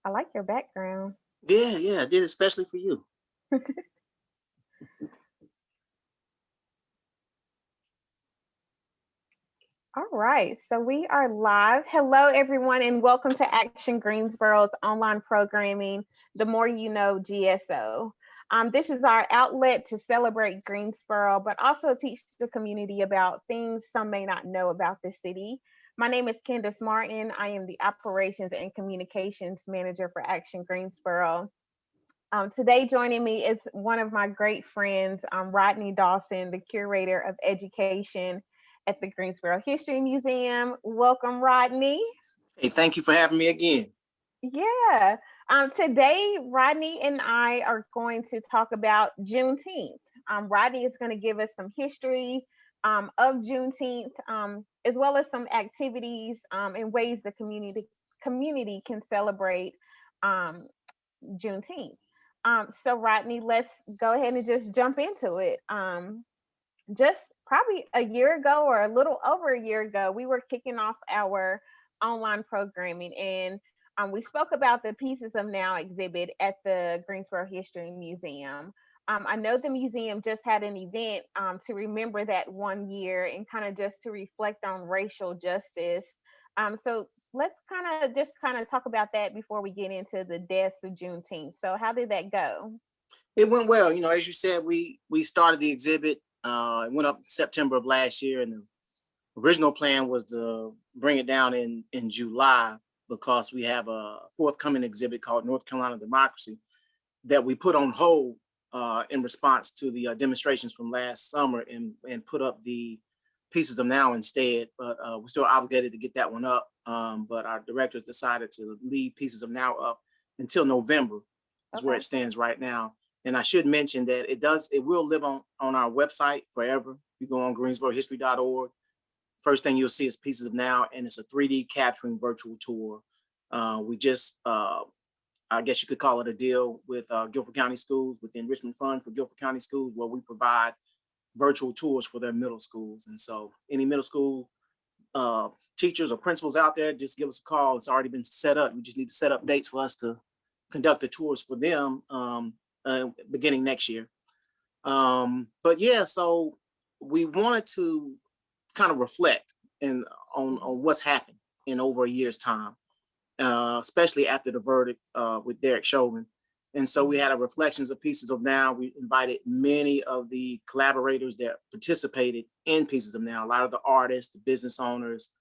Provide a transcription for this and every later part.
I like your background. Yeah, I did especially for you. All right, so we are live. Hello, everyone, and welcome to Action Greensboro's online programming, The More You Know GSO. This is our outlet to celebrate Greensboro, but also teach the community about things some may not know about the city. My name is Candace Martin. I am the Operations and Communications Manager for Action Greensboro. Today, joining me is one of my great friends, Rodney Dawson, the curator of education at the Greensboro History Museum. Welcome, Rodney. Hey, thank you for having me again. Yeah. Today, Rodney and I are going to talk about Juneteenth. Rodney is going to give us some history of Juneteenth, as well as some activities and ways the community can celebrate um, Juneteenth. So Rodney, let's go ahead and just jump into it. Just probably a year ago or a little over a year ago, we were kicking off our online programming, and we spoke about the Pieces of Now exhibit at the Greensboro History Museum. I know the museum just had an event to remember that 1 year and kind of just to reflect on racial justice. So let's kind of talk about that before we get into the deaths of Juneteenth. So how did that go? It went well. As you said, we started the exhibit. It went up in September of last year, and the original plan was to bring it down in July because we have a forthcoming exhibit called North Carolina Democracy that we put on hold in response to the demonstrations from last summer and put up the Pieces of Now instead. But we're still obligated to get that one up. But our directors decided to leave Pieces of Now up until November is where Okay. it stands right now. And I should mention that it will live on our website forever. If you go on greensborohistory.org, first thing you'll see is Pieces of Now, and it's a 3D capturing virtual tour. We just, I guess you could call it a deal with Guilford County Schools, with the Enrichment Fund for Guilford County Schools, where we provide virtual tours for their middle schools. And so any middle school teachers or principals out there, just give us a call. It's already been set up. We just need to set up dates for us to conduct the tours for them beginning next year. But yeah, so we wanted to kind of reflect on what's happened in over a year's time, especially after the verdict with Derek Chauvin. And so we had a reflections of Pieces of Now. We invited many of the collaborators that participated in Pieces of Now, a lot of the artists, the business owners,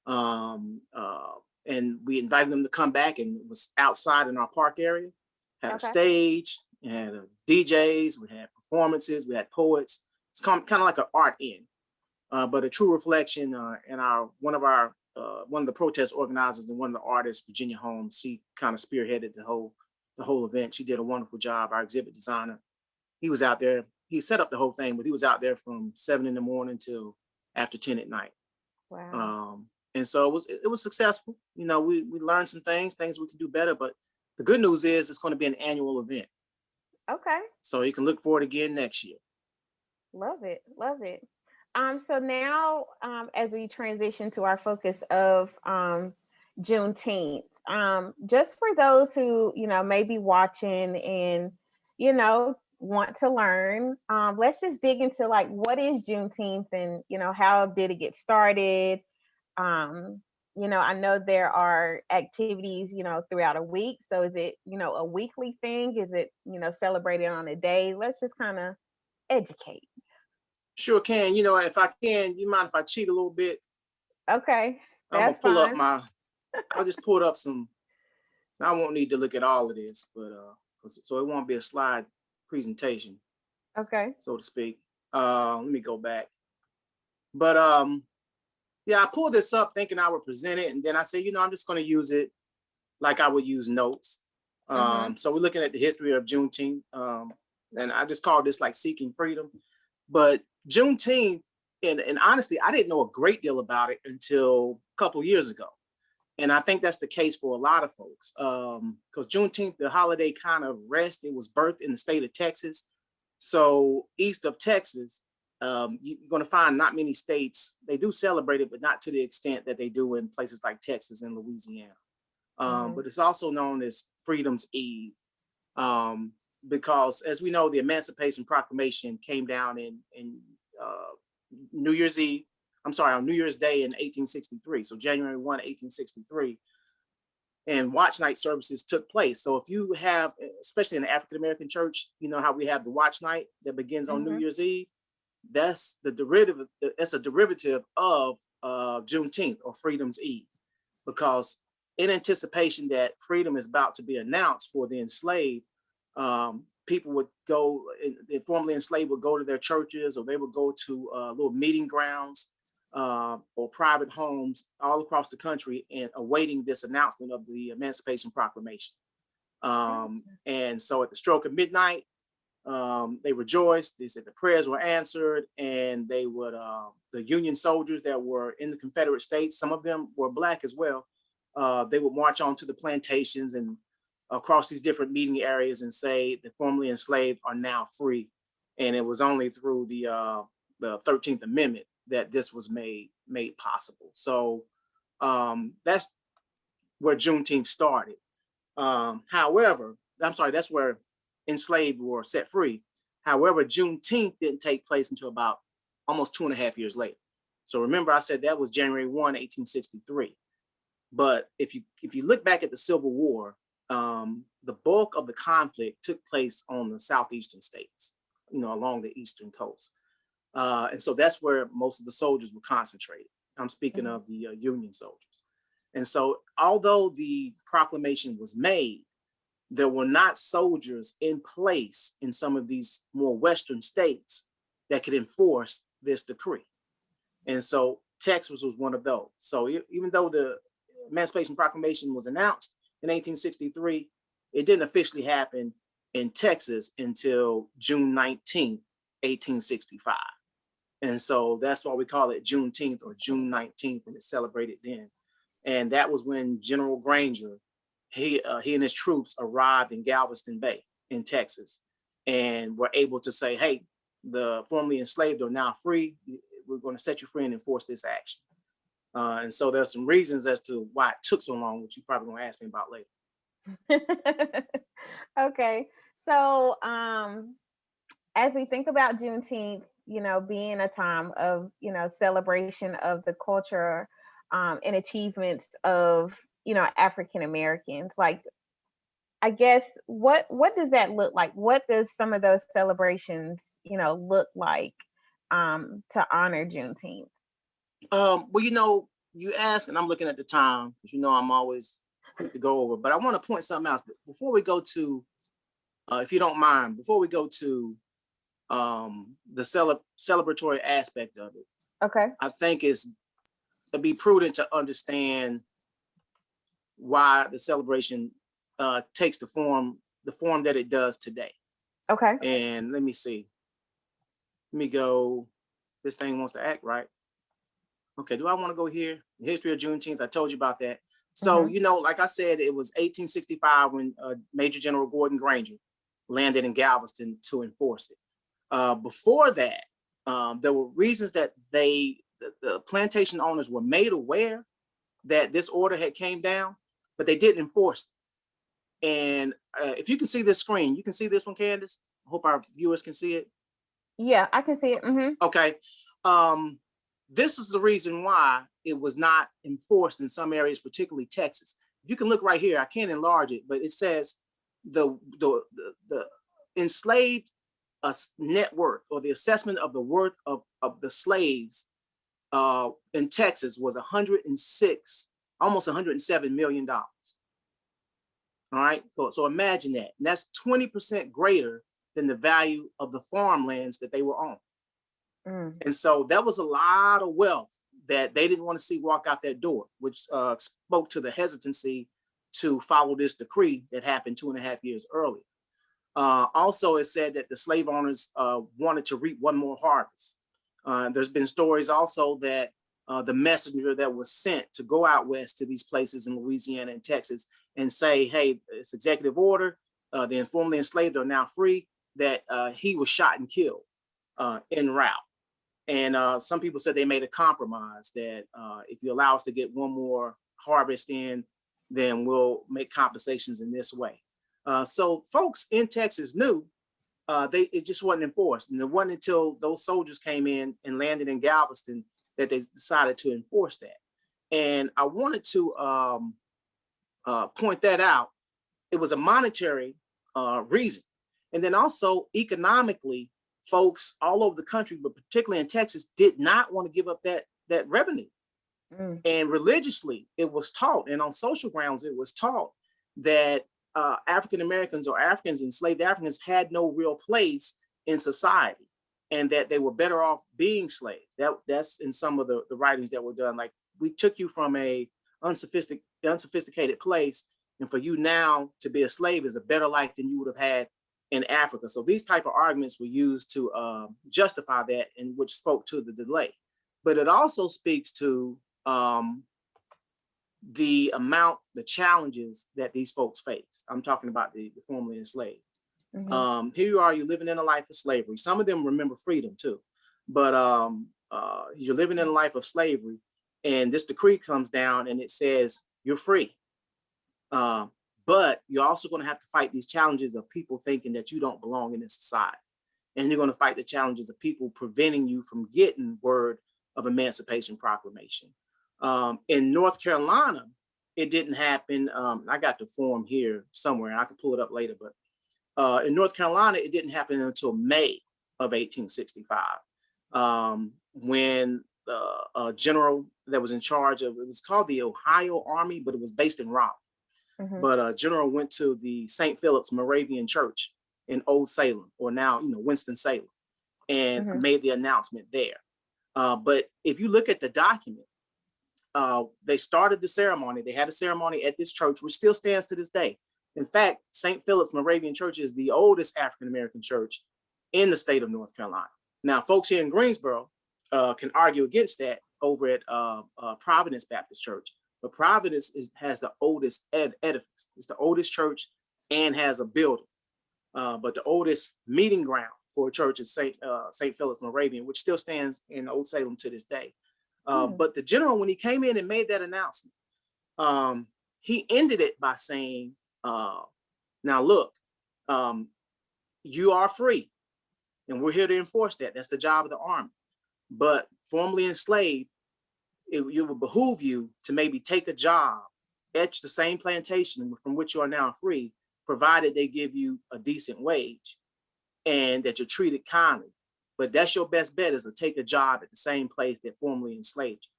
and we invited them to come back, and it was outside in our park area, had a Okay. stage, had DJs, we had performances, we had poets. It's kind of like an art in, but a true reflection. And one of the protest organizers and one of the artists, Virginia Holmes, she kind of spearheaded the whole event. She did a wonderful job. Our exhibit designer, he was out there. He set up the whole thing, but he was out there from 7 a.m. till after 10 at night. Wow. And so it was successful. We learned some things we can do better. But the good news is it's going to be an annual event, Okay. so you can look forward again next year. Love it. Love it. So now, as we transition to our focus of Juneteenth, just for those who, may be watching and, want to learn, let's just dig into like, what is Juneteenth and, how did it get started? Um, I know there are activities, throughout a week. So is it, a weekly thing? Is it, celebrated on a day? Let's just kind of educate. Sure can. And if I can, you mind if I cheat a little bit? Okay, I'm gonna that's pull up fine. I'll just pull up some. I won't need to look at all of this, but so it won't be a slide presentation, Okay. so to speak. Let me go back. But yeah, I pulled this up thinking I would present it, and then I said, I'm just going to use it like I would use notes. Mm-hmm. So we're looking at the history of Juneteenth, and I just called this like seeking freedom. But Juneteenth, and honestly, I didn't know a great deal about it until a couple years ago. And I think that's the case for a lot of folks, because Juneteenth, the holiday kind of rests. It was birthed in the state of Texas. So east of Texas, you're going to find not many states, they do celebrate it, but not to the extent that they do in places like Texas and Louisiana. Mm-hmm. But it's also known as Freedom's Eve, because as we know, the Emancipation Proclamation came down in New Year's Eve. I'm sorry, on New Year's Day in 1863. So January 1, 1863. And watch night services took place. So if you have, especially in the African American church, you know how we have the watch night that begins on New Year's Eve. That's the derivative. It's a derivative of Juneteenth, or Freedom's Eve, because in anticipation that freedom is about to be announced for the enslaved, people would go, the formerly enslaved would go to their churches, or they would go to little meeting grounds or private homes all across the country, and awaiting this announcement of the Emancipation Proclamation. And so at the stroke of midnight, they rejoiced. They said the prayers were answered, and they would, the Union soldiers that were in the Confederate States, some of them were Black as well, they would march onto the plantations and across these different meeting areas and say the formerly enslaved are now free. And it was only through the 13th Amendment that this was made possible. So that's where Juneteenth started. However, I'm sorry, that's where enslaved were set free. However, Juneteenth didn't take place until about almost 2.5 years later. So remember, I said that was January 1, 1863. But if you look back at the Civil War, the bulk of the conflict took place on the southeastern states, along the eastern coast. And so that's where most of the soldiers were concentrated. I'm speaking of the Union soldiers. And so although the proclamation was made, there were not soldiers in place in some of these more Western states that could enforce this decree. And so Texas was one of those. So even though the Emancipation Proclamation was announced in 1863, it didn't officially happen in Texas until June 19th, 1865. And so that's why we call it Juneteenth, or June 19th, and it's celebrated then. And that was when General Granger, he and his troops arrived in Galveston Bay in Texas, and were able to say, hey, the formerly enslaved are now free. We're going to set you free and enforce this action. And so there's some reasons as to why it took so long, which you probably going to ask me about later. Okay. So as we think about Juneteenth, being a time of, celebration of the culture and achievements of, African Americans, like, I guess, what does that look like? What does some of those celebrations, look like to honor Juneteenth? Well, you ask, and I'm looking at the time, because I'm always quick to go over, but I want to point something else. Before we go to, if you don't mind, before we go to the celebratory aspect of it, okay, I think it'd be prudent to understand why the celebration takes the form that it does today. Okay. And let me see. Let me go. This thing wants to act right. Okay, do I want to go here? The history of Juneteenth, I told you about that. So, like I said, it was 1865 when Major General Gordon Granger landed in Galveston to enforce it. Before that, there were reasons that the plantation owners were made aware that this order had came down, but they didn't enforce it. And if you can see this screen, you can see this one, Candace? I hope our viewers can see it. Yeah, I can see it. Okay. This is the reason why it was not enforced in some areas, particularly Texas. If you can look right here, I can't enlarge it, but it says the enslaved net worth, or the assessment of the worth of the slaves in Texas was 106, almost $107 million. All right, so imagine that. And that's 20% greater than the value of the farmlands that they were on. And so that was a lot of wealth that they didn't want to see walk out that door, which spoke to the hesitancy to follow this decree that happened 2.5 years earlier. Also, it said that the slave owners wanted to reap one more harvest. There's been stories also that the messenger that was sent to go out west to these places in Louisiana and Texas and say, hey, it's executive order, the formerly enslaved are now free, that he was shot and killed en route. And some people said they made a compromise that if you allow us to get one more harvest in, then we'll make compensations in this way. So folks in Texas knew it just wasn't enforced. And it wasn't until those soldiers came in and landed in Galveston that they decided to enforce that. And I wanted to point that out. It was a monetary reason. And then also economically, folks all over the country, but particularly in Texas, did not want to give up that revenue. And religiously, it was taught, and on social grounds, it was taught that African Americans or Africans, enslaved Africans, had no real place in society, and that they were better off being slaves. That's in some of the writings that were done. Like, we took you from a unsophisticated place, and for you now to be a slave is a better life than you would have had in Africa. So these type of arguments were used to justify that, and which spoke to the delay. But it also speaks to the challenges that these folks faced. I'm talking about the formerly enslaved. Here you are, you're living in a life of slavery. Some of them remember freedom too, but you're living in a life of slavery, and this decree comes down and it says you're free. But you're also going to have to fight these challenges of people thinking that you don't belong in this society. And you're going to fight the challenges of people preventing you from getting word of Emancipation Proclamation. In North Carolina, it didn't happen. I got the form here somewhere. I can pull it up later, but in North Carolina, it didn't happen until May of 1865, when a general that was in charge of, it was called the Ohio Army, but it was based in Raleigh. But a general went to the St. Philip's Moravian Church in Old Salem, or now, Winston-Salem, and made the announcement there. But if you look at the document, they started the ceremony. They had a ceremony at this church, which still stands to this day. In fact, St. Philip's Moravian Church is the oldest African-American church in the state of North Carolina. Now, folks here in Greensboro can argue against that over at Providence Baptist Church. But Providence has the oldest edifice. It's the oldest church and has a building. But the oldest meeting ground for a church is St. Philip's Moravian, which still stands in Old Salem to this day. But the general, when he came in and made that announcement, he ended it by saying, now look, you are free, and we're here to enforce that. That's the job of the Army. But formerly enslaved, it would behoove you to maybe take a job at the same plantation from which you are now free, provided they give you a decent wage and that you're treated kindly. But that's your best bet, is to take a job at the same place that formerly enslaved you.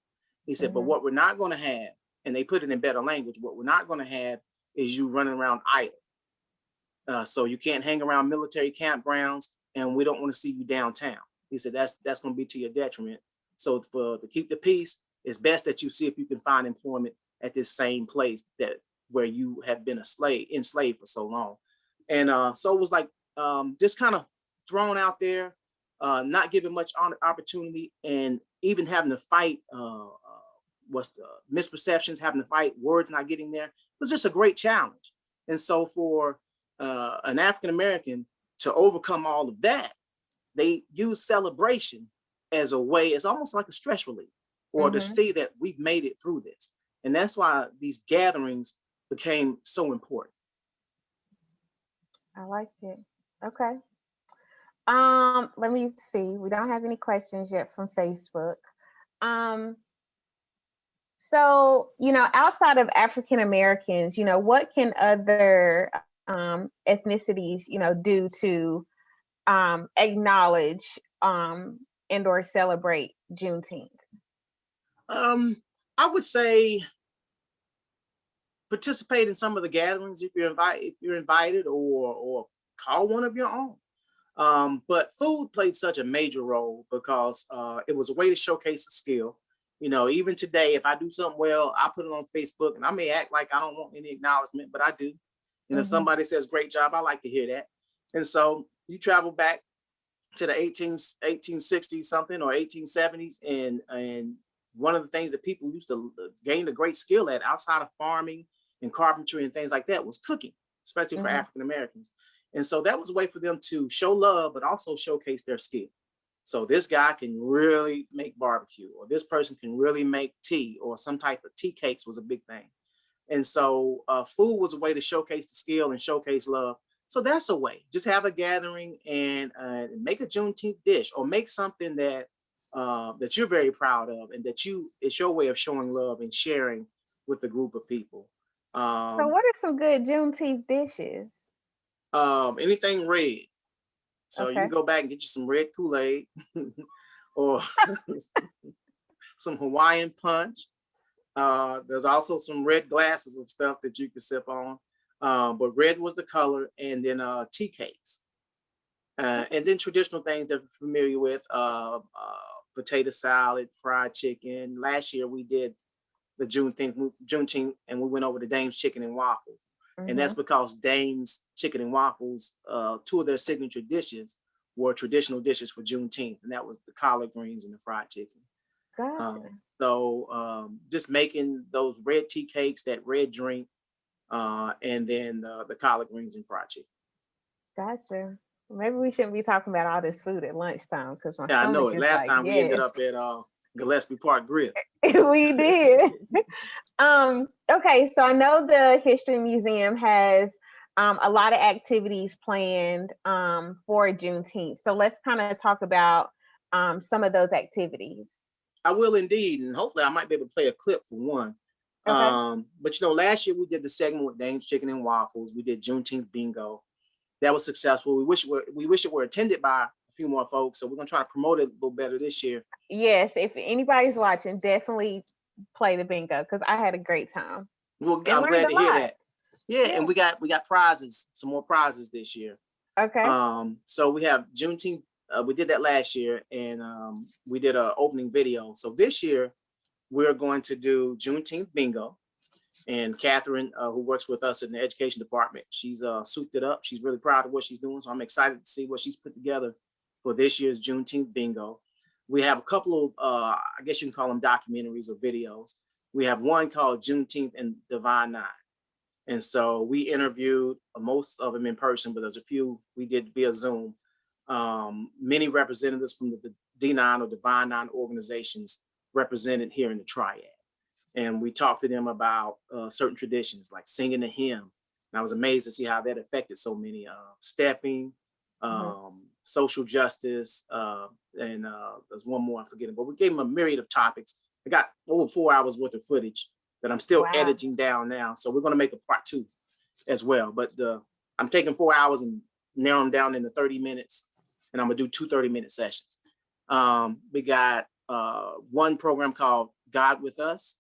He said, but what we're not going to have, and they put it in better language, what we're not going to have is you running around idle. So you can't hang around military campgrounds, and we don't want to see you downtown. He said, that's going to be to your detriment. So to keep the peace, it's best that you see if you can find employment at this same place where you have been enslaved for so long. And so it was like just kind of thrown out there, not given much opportunity, and even having to fight misperceptions, having to fight words not getting there. It was just a great challenge. And so for an African American to overcome all of that, they use celebration as a way. It's almost like a stress relief, or to see that we've made it through this. And that's why these gatherings became so important. I like it. Okay. Let me see. We don't have any questions yet from Facebook. So, outside of African Americans, what can other ethnicities, do to acknowledge and or celebrate Juneteenth? I would say participate in some of the gatherings if you're invited, or call one of your own. But food played such a major role because it was a way to showcase a skill. Even today, if I do something well, I put it on Facebook, and I may act like I don't want any acknowledgement, but I do. And if somebody says great job, I like to hear that. And so you travel back to the 1860s something or 1870s, and one of the things that people used to gain a great skill at outside of farming and carpentry and things like that was cooking, especially for African Americans. And so that was a way for them to show love, but also showcase their skill. So this guy can really make barbecue, or this person can really make tea, or some type of tea cakes was a big thing. And so food was a way to showcase the skill and showcase love. So that's a way. Just have a gathering and make a Juneteenth dish, or make something that that you're very proud of, and that it's your way of showing love and sharing with the group of people. So Um, what are some good Juneteenth dishes? Anything red. So you can Okay. go back and get you some red Kool-Aid or some Hawaiian punch. There's also some red glasses of stuff that you can sip on. But red was the color, and then tea cakes. And then traditional things that we're familiar with, potato salad, fried chicken. Last year we did the Juneteenth, and we went over to Dame's Chicken and Waffles. And that's Mm-hmm. because Dame's Chicken and Waffles, two of their signature dishes were traditional dishes for Juneteenth, and that was the collard greens and the fried chicken. Gotcha. Just making those red tea cakes, that red drink, and then the collard greens and fried chicken. Gotcha. Maybe we shouldn't be talking about all this food at lunchtime because my Yeah, I know stomach it. is Last like, time we ended yes. up at Gillespie Park Grill. We did. Okay, so I know the History Museum has a lot of activities planned for Juneteenth. So let's kind of talk about some of those activities. I will indeed, and hopefully I might be able to play a clip for one. Okay. But last year we did the segment with Dame's Chicken and Waffles. We did Juneteenth Bingo. That was successful. We wish it were attended by a few more folks. So we're gonna try to promote it a little better this year. Yes, if anybody's watching, definitely play the bingo because I had a great time and I'm learned glad a to hear lot. that. Yeah, Yeah. and we got prizes, some more prizes this year. Okay. So we have Juneteenth. We did that last year, and we did an opening video. So this year we're going to do Juneteenth Bingo. And Catherine, who works with us in the education department, she's souped it up. She's really proud of what she's doing. So I'm excited to see what she's put together for this year's Juneteenth Bingo. We have a couple of, I guess you can call them documentaries or videos. We have one called Juneteenth and Divine Nine. And so we interviewed most of them in person, but there's a few we did via Zoom. Many representatives from the D9 or Divine Nine organizations represented here in the Triad. And we talked to them about certain traditions like singing the hymn. And I was amazed to see how that affected so many. Stepping, Mhm. social justice, and there's one more I'm forgetting. But we gave them a myriad of topics. I got over 4 hours worth of footage that I'm still Wow. editing down now. So we're going to make a part two as well. But I'm taking 4 hours and narrowing down into 30 minutes. And I'm going to do two 30-minute sessions. We got one program called God with Us,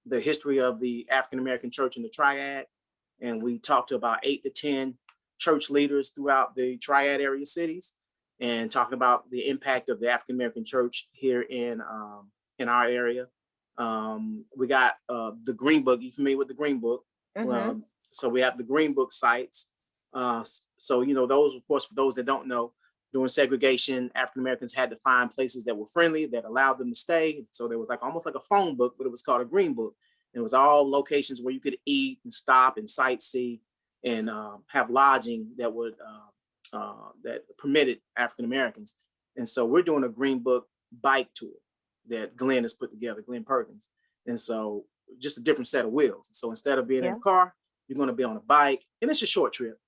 the history of the African American church in the Triad. And we talked to about 8 to 10 church leaders throughout the Triad area cities, and talking about the impact of the African American church here in our area. We got the Green Book. You familiar with the Green Book? Mm-hmm. So we have the Green Book sites. So those, of course, for those that don't know, during segregation, African Americans had to find places that were friendly, that allowed them to stay. So there was almost like a phone book, but it was called a Green Book. And it was all locations where you could eat and stop and sightsee and have lodging that would that permitted African Americans. And so we're doing a Green Book bike tour that Glenn has put together, Glenn Perkins. And so just a different set of wheels. So instead of being in Yeah. a car, you're going to be on a bike, and it's a short trip.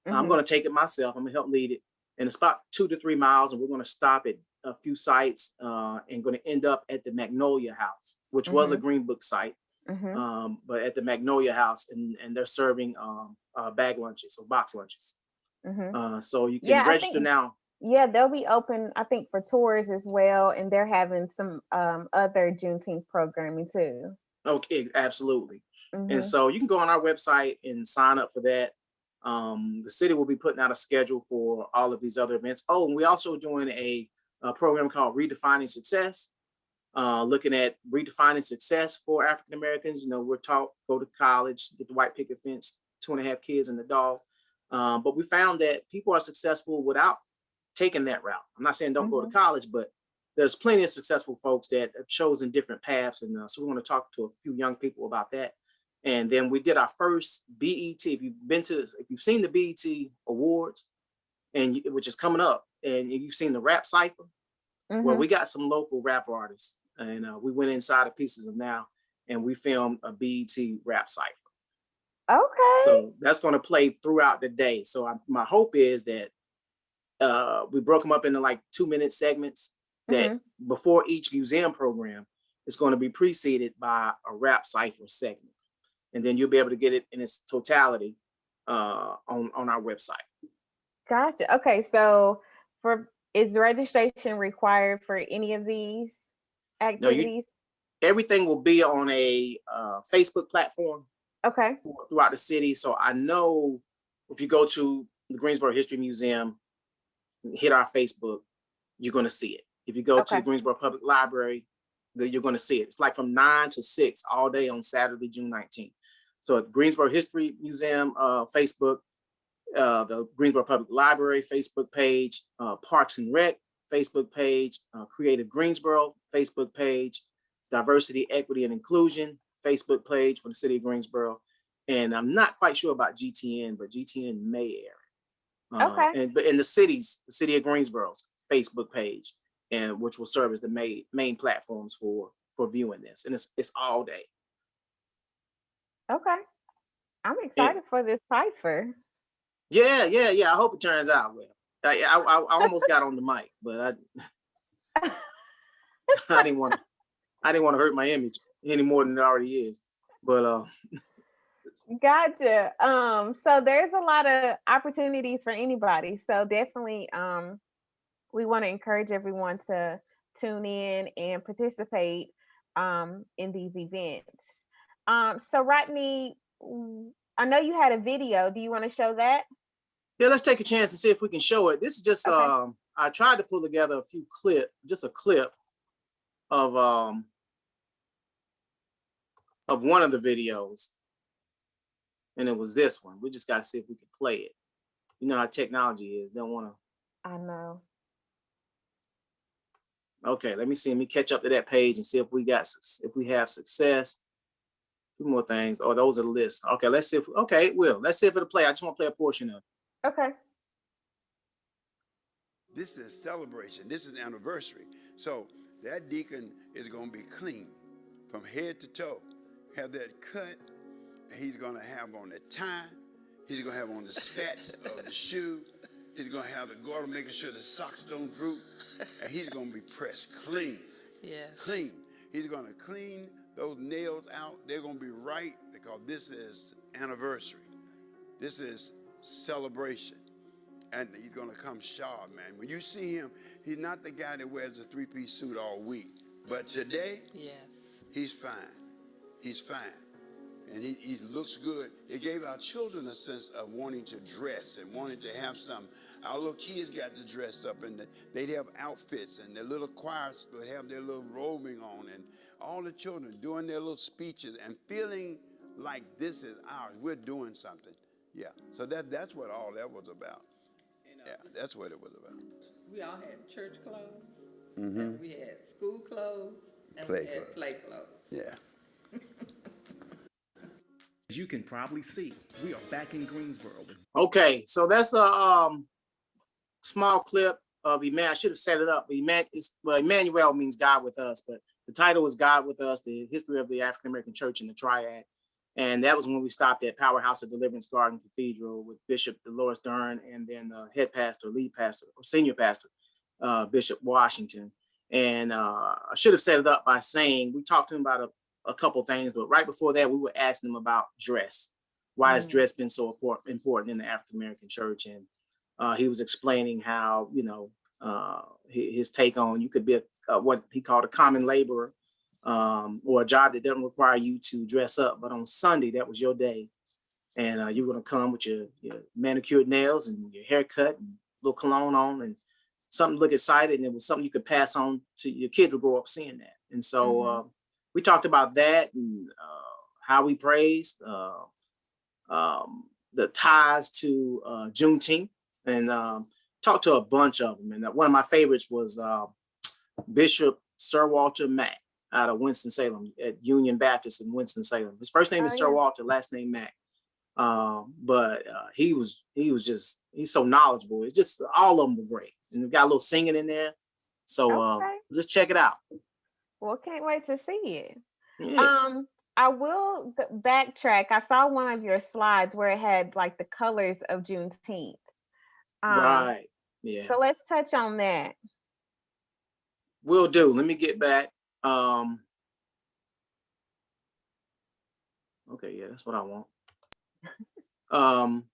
I'm Mm-hmm. going to take it myself. I'm going to help lead it. And it's about 2 to 3 miles. And we're going to stop at a few sites and going to end up at the Magnolia House, which was a Green Book site. Mm-hmm. But at the Magnolia House, and they're serving bag lunches or box lunches. Mm-hmm. So you can Yeah, I register think now. yeah, they'll be open, I think, for tours as well, and they're having some other Juneteenth programming too. Okay, absolutely. And Mm-hmm. so you can go on our website and sign up for that. The city will be putting out a schedule for all of these other events. Oh, and we're also doing a program called Redefining Success, looking at redefining success for African Americans. We're taught go to college, get the white picket fence, 2.5 kids and a dog. But we found that people are successful without taking that route. I'm not saying don't go to Mm-hmm. college, but there's plenty of successful folks that have chosen different paths. And so we're going to talk to a few young people about that. And then we did our first BET. If you've seen the BET Awards, which is coming up, and you've seen the rap cipher, well, Mm-hmm. we got some local rap artists, and we went inside of Pieces of Now, and we filmed a BET rap cipher. Okay. So that's going to play throughout the day. So my hope is that we broke them up into like 2-minute segments that before each museum program is going to be preceded by a rap cipher segment. And then you'll be able to get it in its totality on our website. Gotcha. Okay, so is registration required for any of these No, activities? everything will be on a Facebook platform Okay. throughout the city. So I know if you go to the Greensboro History Museum, hit our Facebook, you're going to see it. If you go to the Greensboro Public Library, you're going to see it. It's like from 9 to 6 all day on Saturday, June 19th. So at Greensboro History Museum Facebook, the Greensboro Public Library Facebook page, Parks and Rec Facebook page, Creative Greensboro Facebook page, Diversity, Equity, and Inclusion Facebook page for the city of Greensboro. And I'm not quite sure about GTN, but GTN may air it. But in the city of Greensboro's Facebook page, and which will serve as the main platforms for viewing this, and it's all day. Okay, I'm excited for this cipher. Yeah. I hope it turns out well. I almost got on the mic, but I didn't want to hurt my image any more than it already is. But Gotcha. So there's a lot of opportunities for anybody. So definitely, we want to encourage everyone to tune in and participate in these events. So Rodney, I know you had a video. Do you want to show that? Yeah, let's take a chance to see if we can show it. This is just I tried to pull together a clip of one of the videos, and it was this one. We just got to see if we can play it. You know how technology is. Don't want to. I know. Okay, let me see. Let me catch up to that page and see if we have success. Two more things. Oh, those are the lists. Okay, let's see if let's see if it'll play. I just want to play a portion of it. Okay. This is celebration. This is an anniversary. So that deacon is going to be clean from head to toe. Have that cut. He's going to have on the tie. He's going to have on the spats of the shoe. He's going to have the garter, making sure the socks don't droop. And he's going to be pressed clean. Yes. Clean. He's going to clean those nails out. They're going to be right because this is anniversary. This is celebration. And he's going to come sharp, man. When you see him, he's not the guy that wears a three-piece suit all week. But today, yes, he's fine. He's fine. And he looks good. It gave our children a sense of wanting to dress and wanting to have some. Our little kids got to dress up, and they'd have outfits, and their little choirs would have their little robing on, and all the children doing their little speeches and feeling like this is ours. We're doing something. Yeah. So that's what all that was about. Yeah, that's what it was about. We all had church clothes, Mm-hmm. and we had school clothes, and we had play clothes. Yeah. As you can probably see, we are back in Greensboro. Okay, so that's a small clip of Emmanuel. I should have set it up. Emmanuel means God with us, but the title is God with Us, the history of the African American church in the Triad. And that was when we stopped at Powerhouse of Deliverance Garden Cathedral with Bishop Dolores Dern and then head pastor, lead pastor, or senior pastor, Bishop Washington. And I should have set it up by saying, we talked to him about a couple things, but right before that, we were asking him about dress. Why has dress been so important in the African American church? And he was explaining how, his take on you could be what he called a common laborer, or a job that doesn't require you to dress up. But on Sunday, that was your day. And you're going to come with your manicured nails and your haircut and a little cologne on and something to look excited. And it was something you could pass on to your kids will grow up seeing that. And so we talked about that and how we praised the ties to Juneteenth and talked to a bunch of them. And one of my favorites was Bishop Sir Walter Mack out of Winston-Salem at Union Baptist in Winston-Salem. His first name is Sir Walter, last name Mack. But he's so knowledgeable. It's just all of them were great. And we got a little singing in there. So just check it out. Well, can't wait to see it. Yeah. I will backtrack. I saw one of your slides where it had like the colors of Juneteenth. Um, Right. Yeah. so let's touch on that. Will do. Let me get back. Um, okay, yeah, that's what I want. Um,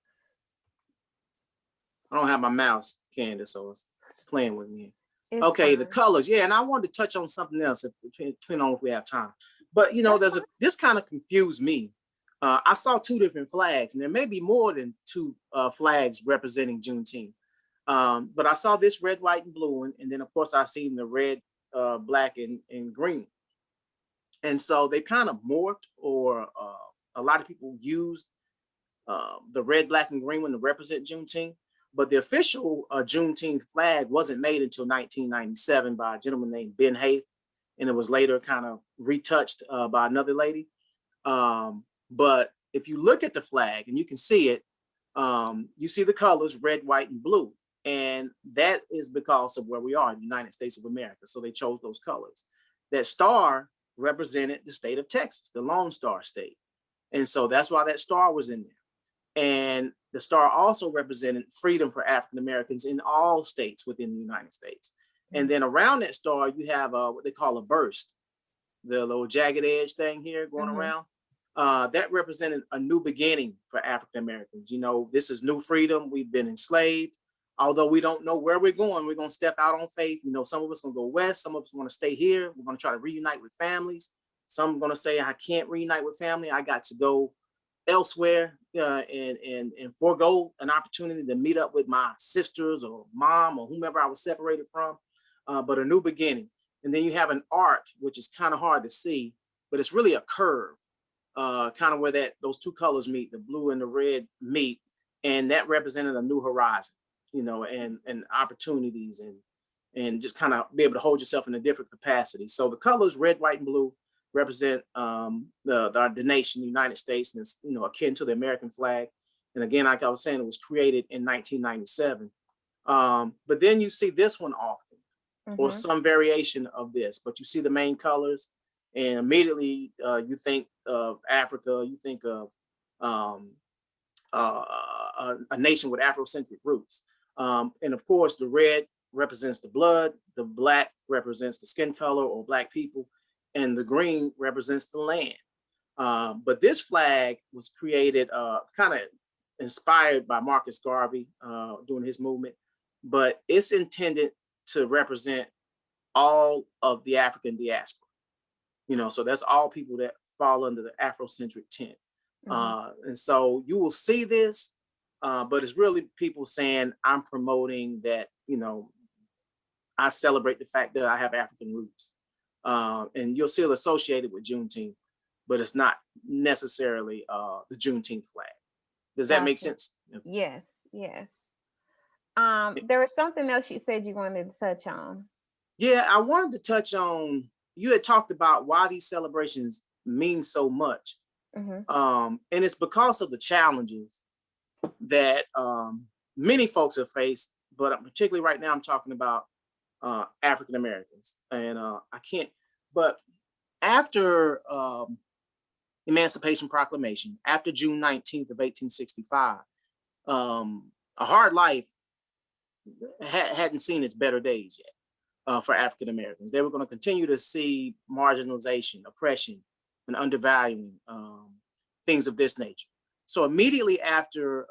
I don't have my mouse, Candace, so it's playing with me. It's Okay, the fine. colors. Yeah, and I wanted to touch on something else, depending on if we have time. But That's this kind of confused me. I saw two different flags, and there may be more than two flags representing Juneteenth. But I saw this red, white, and blue one, and then of course I've seen the red, black, and green. And so they kind of morphed, or a lot of people used the red, black, and green one to represent Juneteenth. But the official Juneteenth flag wasn't made until 1997 by a gentleman named Ben Hayth, and it was later kind of retouched by another lady. But if you look at the flag and you can see it, you see the colors red, white, and blue. And that is because of where we are in the United States of America. So they chose those colors. That star represented the state of Texas, the Lone Star State. And so that's why that star was in there. And the star also represented freedom for African Americans in all states within the United States. And then around that star, you have what they call a burst, the little jagged edge thing here going around. That represented a new beginning for African Americans. You know, this is new freedom. We've been enslaved. Although we don't know where we're going, we're going to step out on faith. You know, some of us going to go west. Some of us want to stay here. We're going to try to reunite with families. Some are going to say, I can't reunite with family. I got to go elsewhere and forego an opportunity to meet up with my sisters or mom or whomever I was separated from. But a new beginning. And then you have an arc, which is kind of hard to see, but it's really a curve, kind of where those two colors meet, the blue and the red meet. And that represented a new horizon, you know, and opportunities and just kind of be able to hold yourself in a different capacity. So the colors red, white, and blue represent the nation, the United States, and it's, you know, akin to the American flag. And again, like I was saying, it was created in 1997. But then you see this one often, or some variation of this, but you see the main colors, and immediately you think of Africa, you think of a nation with Afrocentric roots. And of course, the red represents the blood, the black represents the skin color or black people, and the green represents the land. But this flag was created kind of inspired by Marcus Garvey during his movement, but it's intended to represent all of the African diaspora. You know, so that's all people that fall under the Afrocentric tent. And so you will see this, but it's really people saying, I'm promoting that, you know, I celebrate the fact that I have African roots. And you'll see it associated with Juneteenth, but it's not necessarily the Juneteenth flag. Does that make sense? Yes, yes. There was something else you said you wanted to touch on. Yeah, I wanted to touch on, you had talked about why these celebrations mean so much. And it's because of the challenges that many folks have faced, but particularly right now I'm talking about African Americans. And I can't, but after Emancipation Proclamation, after June 19th of 1865, a hard life hadn't seen its better days yet for African Americans. They were going to continue to see marginalization, oppression, and undervaluing, things of this nature. So immediately after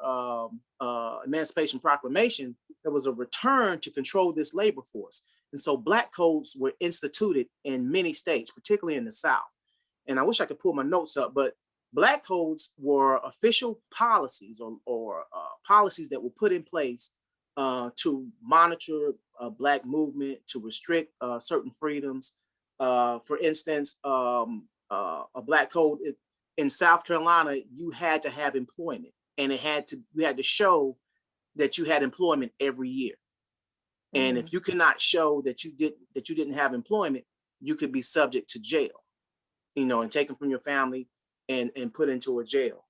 Emancipation Proclamation, there was a return to control this labor force. And so Black codes were instituted in many states, particularly in the South. And I wish I could pull my notes up, but Black codes were official policies or policies that were put in place to monitor Black movement, to restrict certain freedoms. For instance, a Black code in South Carolina, you had to have employment, and you had to show that you had employment every year. And if you could not show that you didn't have employment, you could be subject to jail, you know, and taken from your family and put into a jail.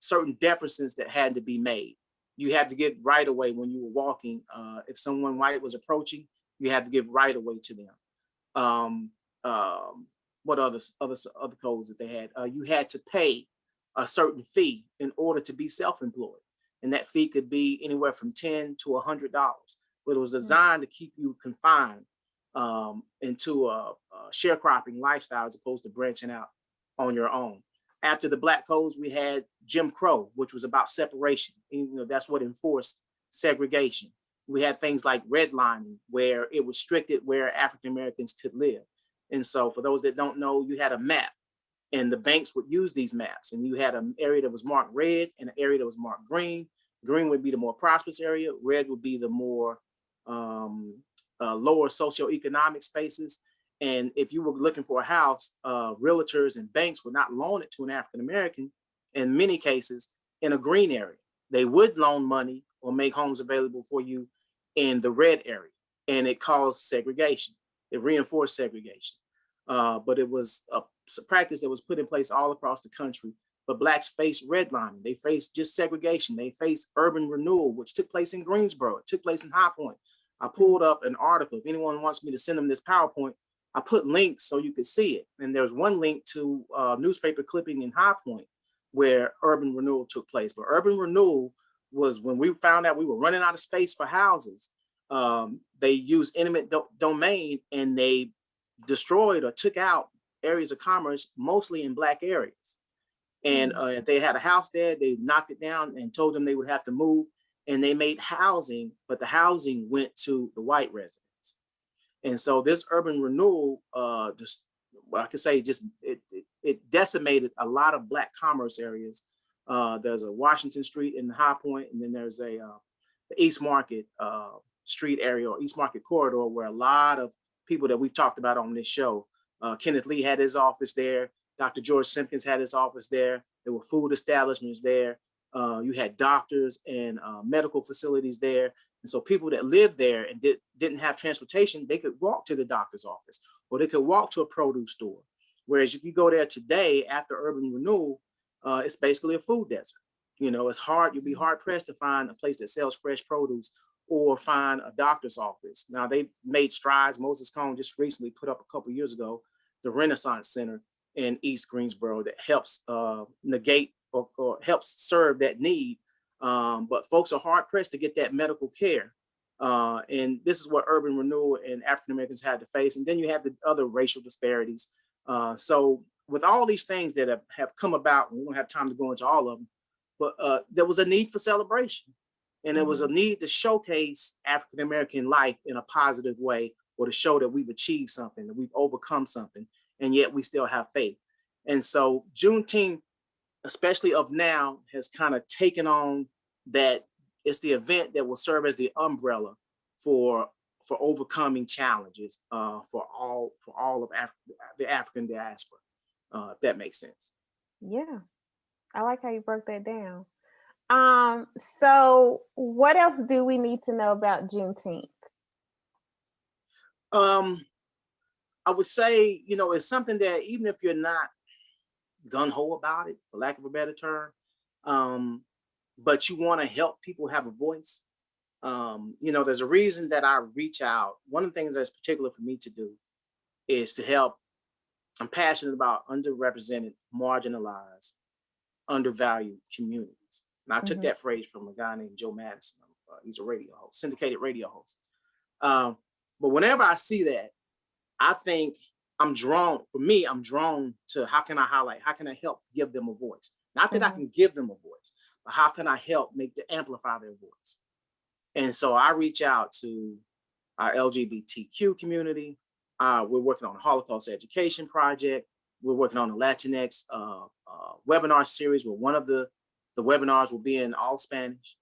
Certain deficits that had to be made. You had to give right away when you were walking. If someone white was approaching, you had to give right away to them. what other codes that they had? You had to pay a certain fee in order to be self-employed, and that fee could be anywhere from $10 to $100. But it was designed to keep you confined into a sharecropping lifestyle as opposed to branching out on your own. After the Black codes, we had Jim Crow, which was about separation. That's what enforced segregation. We had things like redlining, where it restricted where African Americans could live. And so for those that don't know, you had a map, and the banks would use these maps, and you had an area that was marked red and an area that was marked green. Green would be the more prosperous area. Red would be the more lower socioeconomic spaces. And if you were looking for a house, realtors and banks would not loan it to an African American in many cases in a green area. They would loan money or make homes available for you in the red area, and it caused segregation. It reinforced segregation. But it was a practice that was put in place all across the country. But Blacks faced redlining. They faced just segregation. They faced urban renewal, which took place in Greensboro. It took place in High Point. I pulled up an article. If anyone wants me to send them this PowerPoint, I put links so you could see it. And there's one link to a newspaper clipping in High Point where urban renewal took place. But urban renewal was when we found out we were running out of space for houses. They used eminent domain, and they destroyed or took out areas of commerce, mostly in Black areas. And if they had a house there, they knocked it down and told them they would have to move. And they made housing, but the housing went to the white residents. And so this urban renewal, just I could say, just it decimated a lot of Black commerce areas. There's a Washington Street in High Point, and then there's a the East Market Street area, or East Market corridor, where a lot of people that we've talked about on this show, Kenneth Lee had his office there. Dr. George Simpkins had his office there. There were food establishments there. You had doctors and medical facilities there. And so people that lived there and didn't have transportation, they could walk to the doctor's office, or they could walk to a produce store. Whereas if you go there today after urban renewal, it's basically a food desert. It's hard. You'll be hard pressed to find a place that sells fresh produce or find a doctor's office. Now, they made strides. Moses Cone just recently put up a couple of years ago the Renaissance Center in East Greensboro that helps negate or helps serve that need. But folks are hard pressed to get that medical care. And this is what urban renewal and African Americans had to face. And then you have the other racial disparities. So with all these things that have come about, we don't have time to go into all of them, but there was a need for celebration. And there was a need to showcase African American life in a positive way, or to show that we've achieved something, that we've overcome something, and yet we still have faith. And so Juneteenth, especially of now, has kind of taken on that. It's the event that will serve as the umbrella for overcoming challenges for all of the African diaspora, if that makes sense. Yeah, I like how you broke that down. So what else do we need to know about Juneteenth? I would say, it's something that even if you're not gung-ho about it, for lack of a better term, but you want to help people have a voice. There's a reason that I reach out. One of the things that's particular for me to do is to help. I'm passionate about underrepresented, marginalized, undervalued communities. And I took that phrase from a guy named Joe Madison. He's a radio host, syndicated radio host. But whenever I see that, I think I'm drawn to how can I highlight, how can I help give them a voice? Not that I can give them a voice, but how can I help amplify their voice? And so I reach out to our LGBTQ community. We're working on a Holocaust education project. We're working on a Latinx webinar series where one of the webinars will be in all Spanish.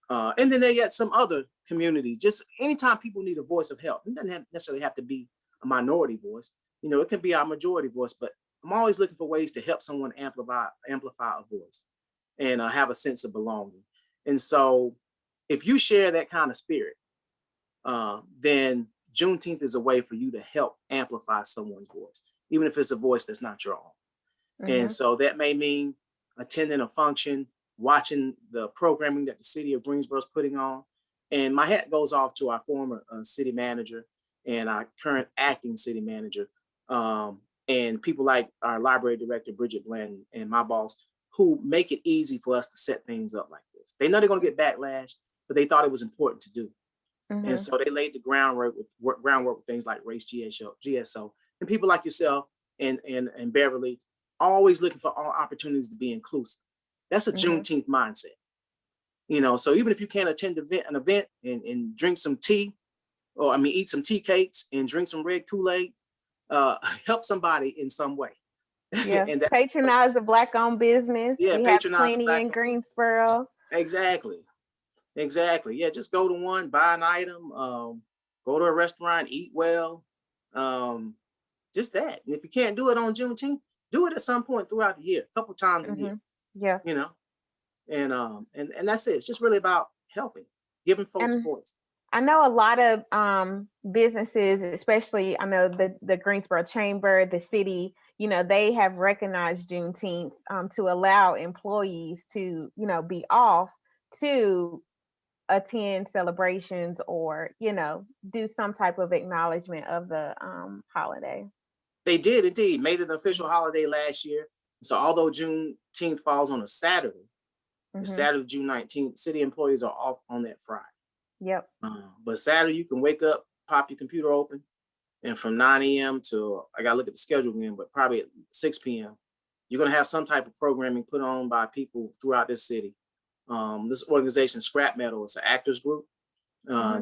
And then there yet some other communities. Just anytime people need a voice of help, it doesn't necessarily have to be a minority voice. It can be our majority voice, but I'm always looking for ways to help someone amplify a voice and have a sense of belonging. And so if you share that kind of spirit, then Juneteenth is a way for you to help amplify someone's voice, even if it's a voice that's not your own. And so that may mean attending a function, watching the programming that the city of Greensboro is putting on. And my hat goes off to our former city manager and our current acting city manager, And people like our library director, Bridget Bland, and my boss, who make it easy for us to set things up like this. They know they're going to get backlash, but they thought it was important to do. And so they laid the groundwork with things like Race GSO, and people like yourself and Beverly, always looking for all opportunities to be inclusive. That's a Juneteenth mindset. So even if you can't attend an event and drink some tea, or eat some tea cakes and drink some red Kool-Aid, help somebody in some way. Yeah, And that, patronize a Black-owned business. yeah, We have patronize plenty Black. in Greensboro. Exactly. Yeah, just go to one, buy an item, go to a restaurant, eat well, just that. And if you can't do it on Juneteenth, do it at some point throughout the year, a couple times a year. Yeah. And that's it. It's just really about helping, giving folks voice. I know a lot of businesses, especially I know the Greensboro Chamber, the city, they have recognized Juneteenth to allow employees to, be off to attend celebrations or, do some type of acknowledgement of the holiday. They did indeed, made it an official holiday last year. So although Juneteenth falls on a Saturday, the Saturday, June 19th, city employees are off on that Friday. Yep. But Saturday, you can wake up, pop your computer open, and from 9 a.m. to, I got to look at the schedule again, but probably at 6 p.m., you're going to have some type of programming put on by people throughout this city. This organization, Scrap Metal, is an actors group.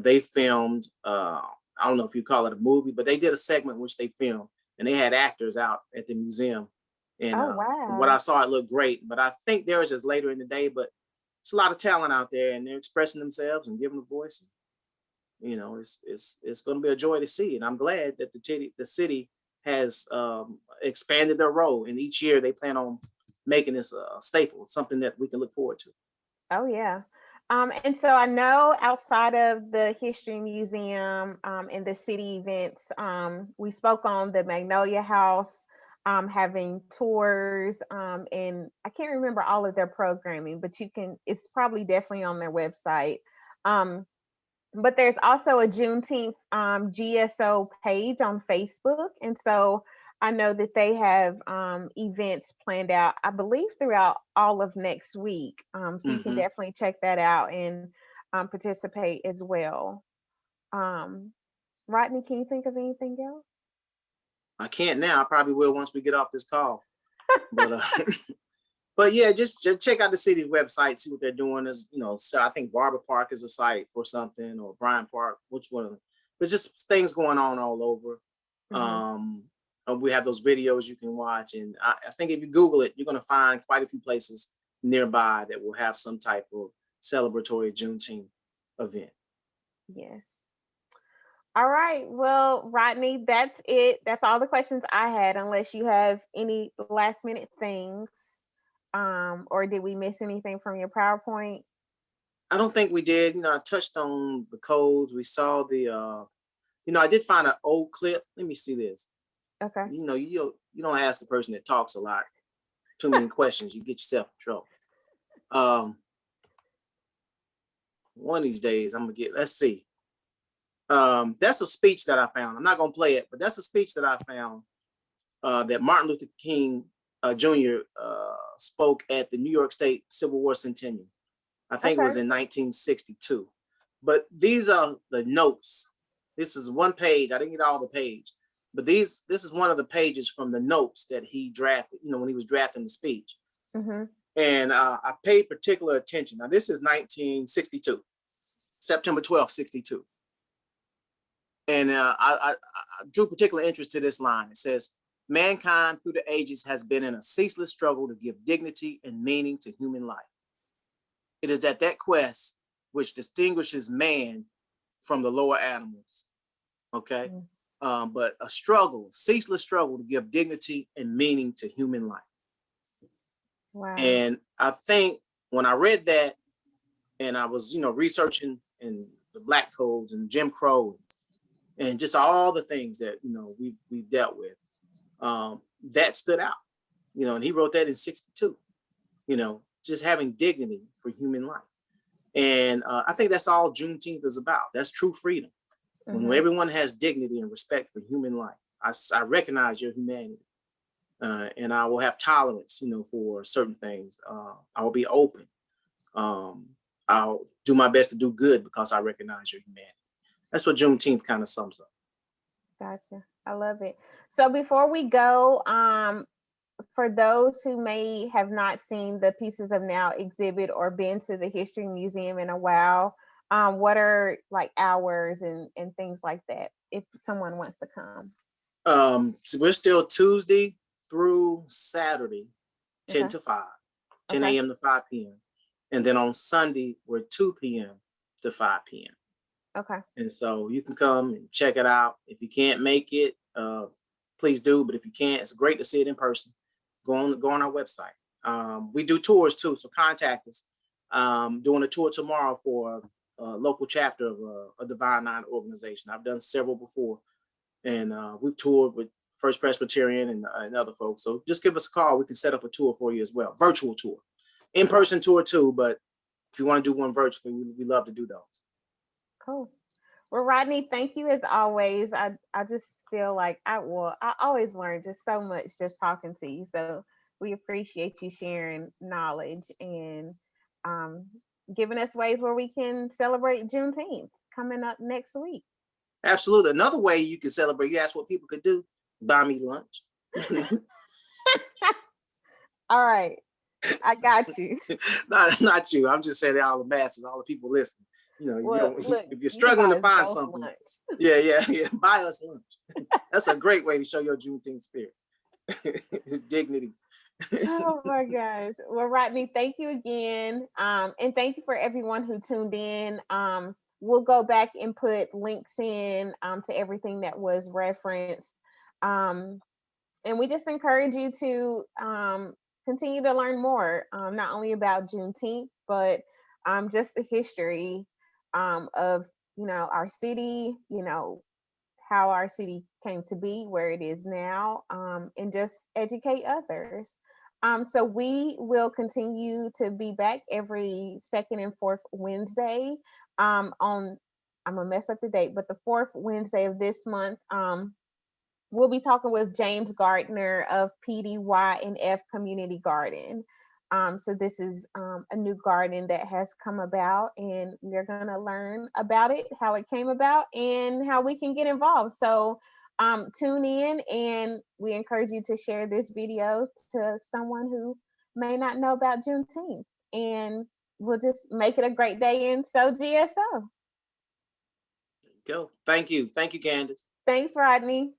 They filmed, I don't know if you call it a movie, but they did a segment which they filmed, and they had actors out at the museum. And from what I saw, it looked great. But I think theirs is later in the day, but it's a lot of talent out there, and they're expressing themselves and giving a voice. It's going to be a joy to see, and I'm glad that the city has expanded their role, and each year they plan on making this a staple, something that we can look forward to. Oh yeah. And so I know outside of the History Museum and the city events, we spoke on the Magnolia House having tours, and I can't remember all of their programming, but it's probably definitely on their website. But there's also a Juneteenth GSO page on Facebook. And so I know that they have events planned out, I believe, throughout all of next week. So you can definitely check that out and participate as well. Rodney, can you think of anything else? I can't now. I probably will once we get off this call. But but yeah, just check out the city's website, see what they're doing. So I think Barber Park is a site for something, or Bryant Park, which one of them. There's just things going on all over. We have those videos you can watch. And I think if you Google it, you're going to find quite a few places nearby that will have some type of celebratory Juneteenth event. Yes. All right. Well, Rodney, that's it. That's all the questions I had, unless you have any last minute things. Or did we miss anything from your PowerPoint? I don't think we did. I touched on the codes. We saw the, I did find an old clip. Let me see this. Okay. You don't ask a person that talks a lot too many questions. You get yourself in trouble. One of these days, I'm going to get, let's see. That's a speech that I found. I'm not going to play it, but that's a speech that I found that Martin Luther King Jr. Spoke at the New York State Civil War Centennial. I think it was in 1962. But these are the notes. This is one page. I didn't get all the page, but this is one of the pages from the notes that he drafted, when he was drafting the speech. And I paid particular attention. Now, this is 1962, September 12th, 62. And I drew particular interest to this line. It says, "Mankind through the ages has been in a ceaseless struggle to give dignity and meaning to human life. It is at that quest which distinguishes man from the lower animals." Okay. But a struggle, ceaseless struggle to give dignity and meaning to human life. Wow. And I think when I read that, and I was, researching in the Black codes and Jim Crow, and just all the things that, we've dealt with, that stood out, and he wrote that in 62, just having dignity for human life. And I think that's all Juneteenth is about. That's true freedom. When everyone has dignity and respect for human life, I recognize your humanity. And I will have tolerance, for certain things. I will be open. I'll do my best to do good because I recognize your humanity. That's what Juneteenth kind of sums up. Gotcha. I love it. So before we go, for those who may have not seen the Pieces of Now exhibit or been to the History Museum in a while, what are like hours and things like that if someone wants to come? So we're still Tuesday through Saturday, 10 Okay. to 5, 10 Okay. a.m. to 5 p.m. And then on Sunday, we're 2 p.m. to 5 p.m. Okay. And so you can come and check it out. If you can't make it, please do. But if you can't, it's great to see it in person. Go on our website. We do tours too, so contact us. Doing a tour tomorrow for a local chapter of a Divine Nine organization. I've done several before, and we've toured with First Presbyterian and other folks. So just give us a call. We can set up a tour for you as well. Virtual tour, in-person tour too. But if you want to do one virtually, we love to do those. Cool. Well, Rodney, thank you as always. I just feel like I always learn just so much just talking to you. So we appreciate you sharing knowledge and giving us ways where we can celebrate Juneteenth coming up next week. Absolutely. Another way you can celebrate, you asked what people could do, buy me lunch. All right. I got you. Not you. I'm just saying all the masses, all the people listening. Well, look, if you're struggling to find something, lunch. yeah, buy us lunch. That's a great way to show your Juneteenth spirit. Dignity. Oh my gosh. Well, Rodney, thank you again. And thank you for everyone who tuned in. We'll go back and put links in to everything that was referenced. And we just encourage you to continue to learn more, not only about Juneteenth, but just the history of, our city, how our city came to be where it is now, and just educate others. So we will continue to be back every second and fourth Wednesday. On I'm gonna mess up the date, but the fourth Wednesday of this month, we'll be talking with James Gardner of PDY&F Community Garden. So this is a new garden that has come about, and we're going to learn about it, how it came about, and how we can get involved. So tune in, and we encourage you to share this video to someone who may not know about Juneteenth. And we'll just make it a great day in So GSO. Go. Thank you. Thank you, Candace. Thanks, Rodney.